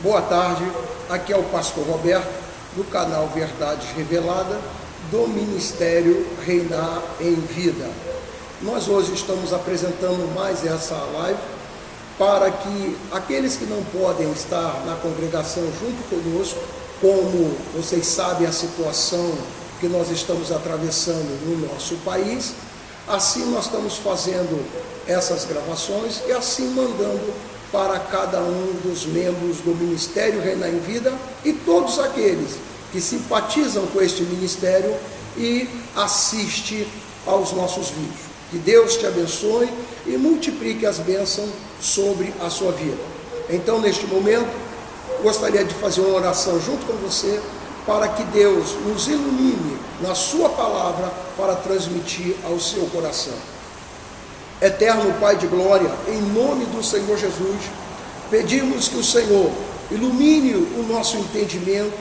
Boa tarde, aqui é o pastor Roberto, do canal Verdades Revelada, do Ministério Reinar em Vida. Nós hoje estamos apresentando mais essa live para que aqueles que não podem estar na congregação junto conosco, como vocês sabem a situação que nós estamos atravessando no nosso país, assim nós estamos fazendo essas gravações e assim mandando para cada um dos membros do Ministério Reinar em Vida e todos aqueles que simpatizam com este ministério e assistem aos nossos vídeos. Que Deus te abençoe e multiplique as bênçãos sobre a sua vida. Então, neste momento, gostaria de fazer uma oração junto com você para que Deus nos ilumine na sua palavra para transmitir ao seu coração. Eterno Pai de glória, em nome do Senhor Jesus, pedimos que o Senhor ilumine o nosso entendimento,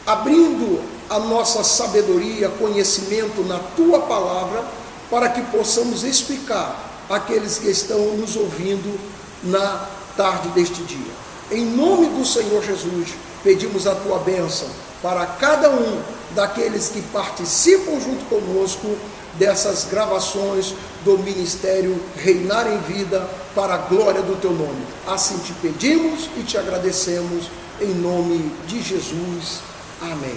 abrindo a nossa sabedoria, conhecimento na Tua palavra, para que possamos explicar àqueles que estão nos ouvindo na tarde deste dia. Em nome do Senhor Jesus, pedimos a Tua bênção para cada um daqueles que participam junto conosco dessas gravações do Ministério Reinar em Vida, para a glória do Teu nome. Assim te pedimos e te agradecemos, em nome de Jesus. Amém.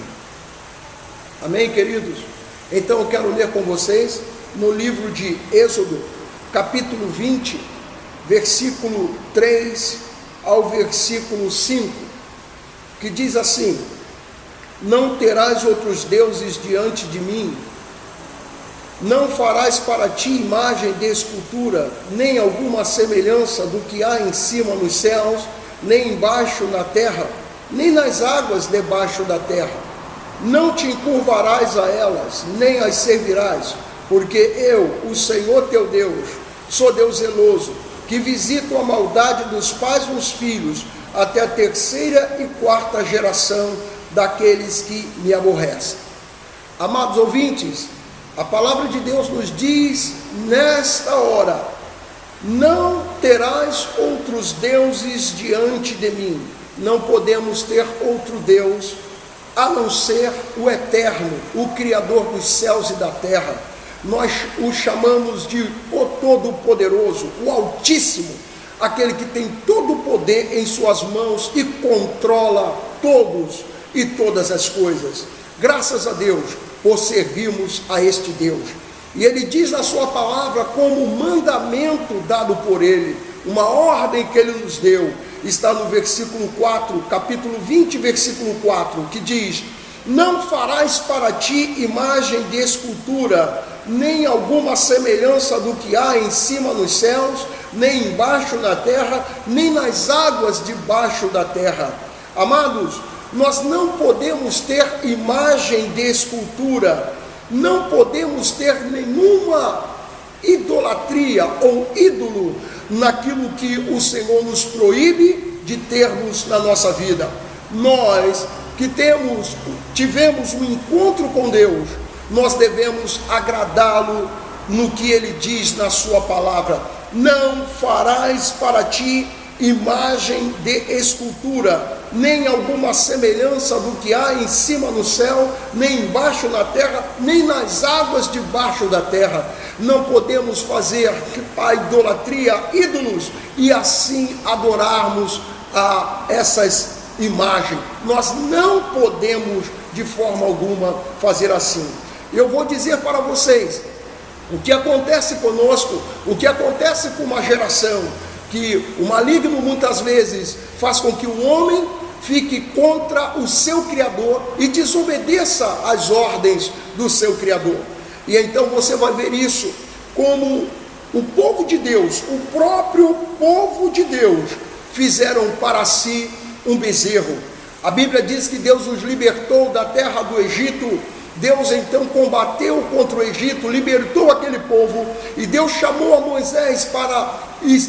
Amém, queridos? Então eu quero ler com vocês no livro de Êxodo, capítulo 20, versículo 3 ao versículo 5, que diz assim: Não terás outros deuses diante de mim, não farás para ti imagem de escultura, nem alguma semelhança do que há em cima nos céus, nem embaixo na terra, nem nas águas debaixo da terra. Não te encurvarás a elas, nem as servirás, porque eu, o Senhor teu Deus, sou Deus zeloso, que visito a maldade dos pais nos filhos, até a terceira e quarta geração daqueles que me aborrecem. Amados ouvintes, a palavra de Deus nos diz nesta hora: não terás outros deuses diante de mim. Não podemos ter outro Deus a não ser o Eterno, o Criador dos céus e da terra. Nós o chamamos de o Todo-Poderoso, o Altíssimo, aquele que tem todo o poder em suas mãos e controla todos e todas as coisas. Graças a Deus por servirmos a este Deus. E ele diz na sua palavra, como mandamento dado por ele, uma ordem que ele nos deu, está no versículo 4, capítulo 20, versículo 4, que diz: Não farás para ti imagem de escultura, nem alguma semelhança do que há em cima nos céus, nem embaixo na terra, nem nas águas debaixo da terra. Amados, nós não podemos ter imagem de escultura, não podemos ter nenhuma idolatria ou ídolo naquilo que o Senhor nos proíbe de termos na nossa vida. Nós que tivemos um encontro com Deus, nós devemos agradá-lo no que Ele diz na sua palavra: não farás para ti imagem de escultura, nem alguma semelhança do que há em cima no céu, nem embaixo na terra, nem nas águas debaixo da terra. Não podemos fazer a idolatria, ídolos, e assim adorarmos a essas imagens. Nós não podemos de forma alguma fazer assim. Eu vou dizer para vocês o que acontece conosco, o que acontece com uma geração, que o maligno muitas vezes faz com que o homem fique contra o seu Criador e desobedeça às ordens do seu Criador. E então você vai ver isso como o povo de Deus, o próprio povo de Deus, fizeram para si um bezerro. A Bíblia diz que Deus os libertou da terra do Egito. Deus então combateu contra o Egito, libertou aquele povo, e Deus chamou a Moisés para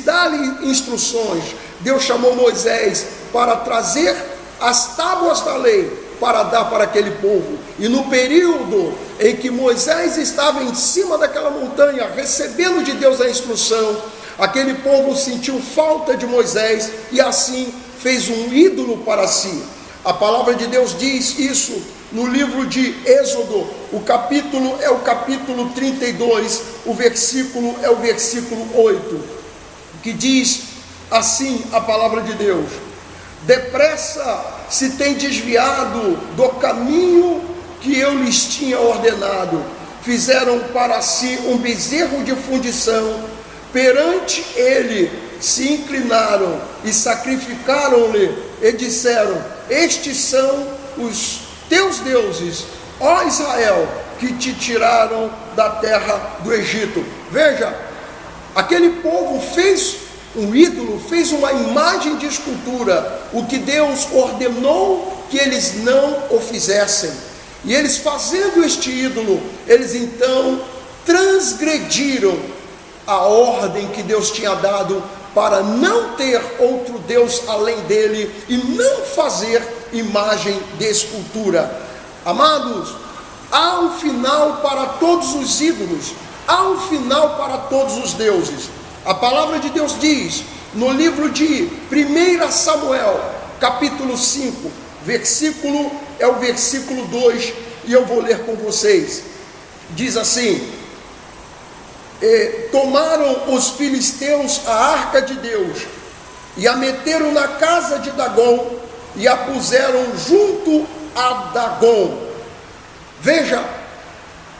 dar-lhe instruções. Deus chamou Moisés para trazer as tábuas da lei, para dar para aquele povo. E no período em que Moisés estava em cima daquela montanha, recebendo de Deus a instrução, Aquele povo sentiu falta de Moisés e assim fez um ídolo para si. A palavra de Deus diz isso no livro de Êxodo, o capítulo é o capítulo 32, o versículo é o versículo 8, que diz assim a palavra de Deus: depressa se tem desviado do caminho que eu lhes tinha ordenado, fizeram para si um bezerro de fundição, perante ele se inclinaram e sacrificaram-lhe e disseram: estes são os teus deuses, ó Israel, que te tiraram da terra do Egito. Veja, aquele povo fez um ídolo, fez uma imagem de escultura, o que Deus ordenou que eles não o fizessem. E eles fazendo este ídolo, eles então transgrediram a ordem que Deus tinha dado para não ter outro Deus além dele e não fazer imagem de escultura. Amados, há um final para todos os ídolos, há um final para todos os deuses. A palavra de Deus diz no livro de 1 Samuel, capítulo 5, versículo é o versículo 2, e eu vou ler com vocês. Diz assim: tomaram os filisteus a arca de Deus e a meteram na casa de Dagom e a puseram junto a Dagom. Veja,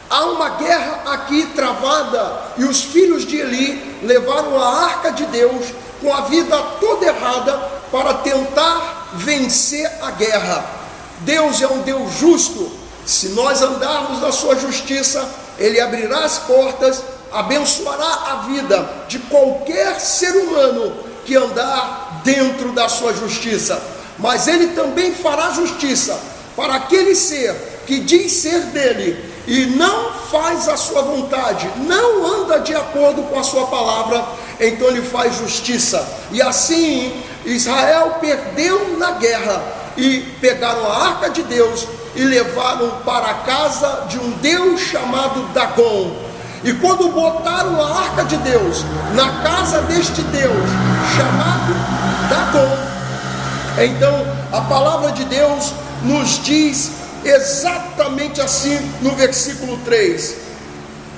há uma guerra aqui travada e os filhos de Eli levaram a arca de Deus com a vida toda errada para tentar vencer a guerra. Deus é um Deus justo. Se nós andarmos na sua justiça, Ele abrirá as portas, abençoará a vida de qualquer ser humano que andar dentro da sua justiça. Mas Ele também fará justiça para aquele ser que diz ser dele e não faz a sua vontade, não anda de acordo com a sua palavra. Então Ele faz justiça. E assim Israel perdeu na guerra e pegaram a arca de Deus e levaram para a casa de um Deus chamado Dagom. E quando botaram a arca de Deus na casa deste Deus chamado Dagom, então a palavra de Deus nos diz exatamente assim no versículo 3: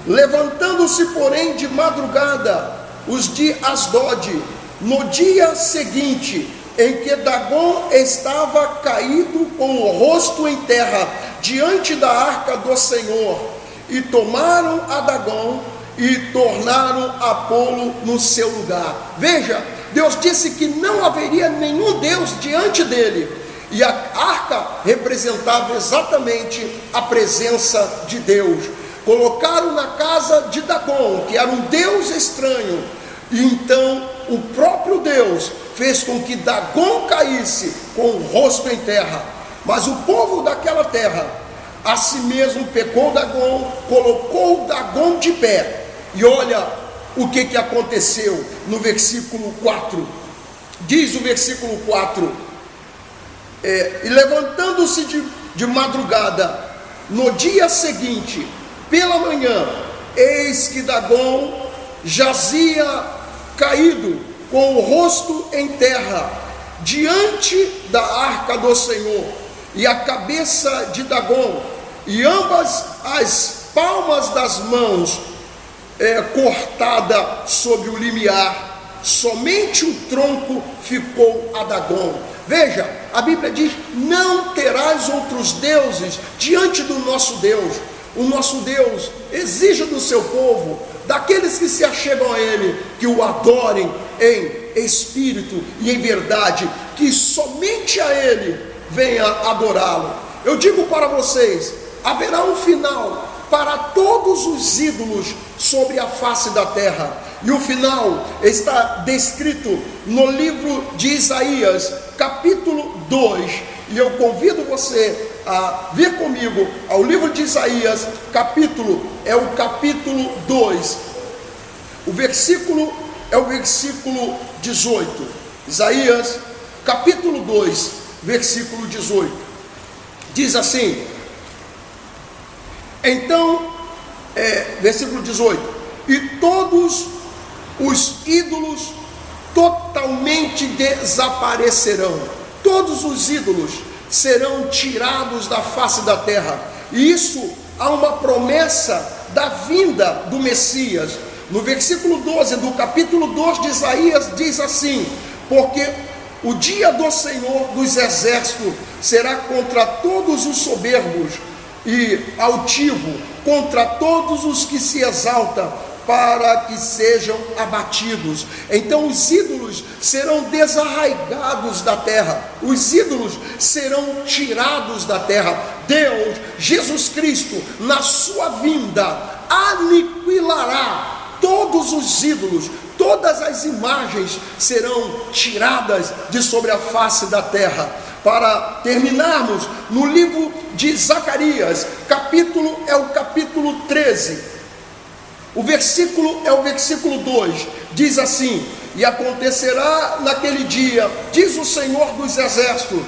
levantando-se porém de madrugada os de Asdod, no dia seguinte, em que Dagom estava caído com o rosto em terra diante da arca do Senhor, e tomaram a Dagom e tornaram a pô-lo no seu lugar. Veja, Deus disse que não haveria nenhum Deus diante dele, e a arca representava exatamente a presença de Deus. Colocaram na casa de Dagom, que era um Deus estranho, e então o próprio Deus fez com que Dagom caísse com o rosto em terra. Mas o povo daquela terra a si mesmo pecou Dagom, colocou Dagom de pé. E olha o que aconteceu no versículo 4. Diz o versículo 4: e levantando-se de madrugada, no dia seguinte, pela manhã, eis que Dagom jazia caído, com o rosto em terra, diante da arca do Senhor, e a cabeça de Dagom e ambas as palmas das mãos cortada sobre o limiar, somente o tronco ficou a Dagom. Veja, a Bíblia diz: não terás outros deuses diante do nosso Deus. O nosso Deus exige do seu povo, daqueles que se achegam a Ele, que o adorem em espírito e em verdade, que somente a Ele venha adorá-lo. Eu digo para vocês, haverá um final para todos os ídolos sobre a face da terra, e o final está descrito no livro de Isaías, capítulo 2, e eu convido você a vir comigo ao livro de Isaías, é o capítulo 2, o versículo é o versículo 18, Isaías, capítulo 2, versículo 18, diz assim, então, versículo 18, e todos os ídolos totalmente desaparecerão. Todos os ídolos serão tirados da face da terra. E isso há uma promessa da vinda do Messias. No versículo 12 do capítulo 2 de Isaías diz assim: porque o dia do Senhor dos exércitos será contra todos os soberbos e altivo, contra todos os que se exaltam, para que sejam abatidos. Então os ídolos serão desarraigados da terra, os ídolos serão tirados da terra. Deus, Jesus Cristo, na sua vinda, aniquilará todos os ídolos, todas as imagens serão tiradas de sobre a face da terra. Para terminarmos, no livro de Zacarias, é o capítulo 13, o versículo é o versículo 2, diz assim: e acontecerá naquele dia, diz o Senhor dos exércitos,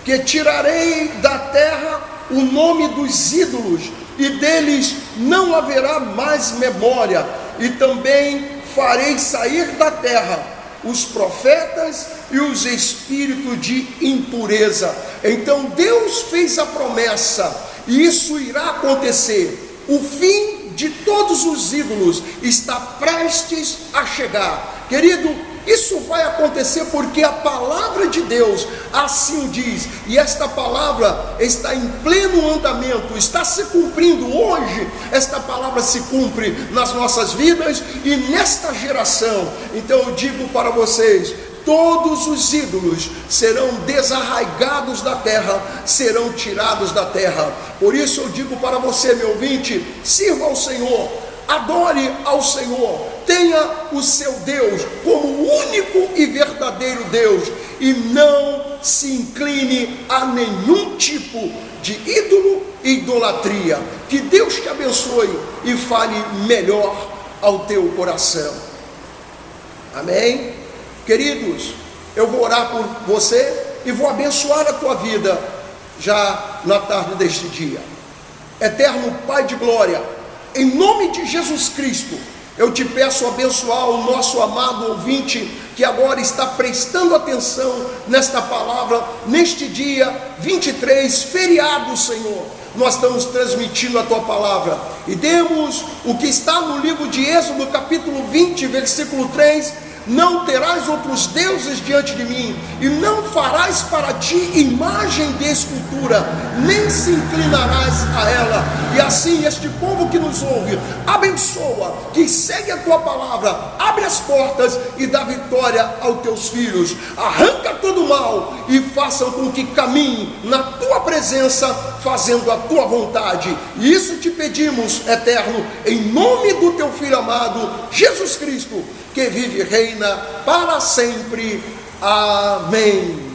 que tirarei da terra o nome dos ídolos, e deles não haverá mais memória, e também farei sair da terra os profetas e os espíritos de impureza. Então Deus fez a promessa, e isso irá acontecer. O fim de todos os ídolos está prestes a chegar. Querido, isso vai acontecer porque a palavra de Deus assim diz, e esta palavra está em pleno andamento, está se cumprindo hoje. Esta palavra se cumpre nas nossas vidas e nesta geração. Então eu digo para vocês: todos os ídolos serão desarraigados da terra, serão tirados da terra. Por isso eu digo para você, meu ouvinte, sirva ao Senhor, adore ao Senhor, tenha o seu Deus como único e verdadeiro Deus, e não se incline a nenhum tipo de ídolo e idolatria. Que Deus te abençoe e fale melhor ao teu coração. Amém? Queridos, eu vou orar por você e vou abençoar a tua vida já na tarde deste dia. Eterno Pai de glória, em nome de Jesus Cristo, eu te peço abençoar o nosso amado ouvinte que agora está prestando atenção nesta palavra, neste dia 23, feriado, Senhor. Nós estamos transmitindo a tua palavra, e demos o que está no livro de Êxodo, capítulo 20, versículo 3: não terás outros deuses diante de mim, e não farás para ti imagem de escultura, nem se inclinarás a ela. E assim este povo que nos ouve, abençoa, que segue a tua palavra, abre as portas e dá vitória aos teus filhos. Arranca todo o mal e façam com que caminhem na tua presença, fazendo a tua vontade. E isso te pedimos, Eterno, em nome do teu Filho amado, Jesus Cristo, que vive e reina para sempre. Amém.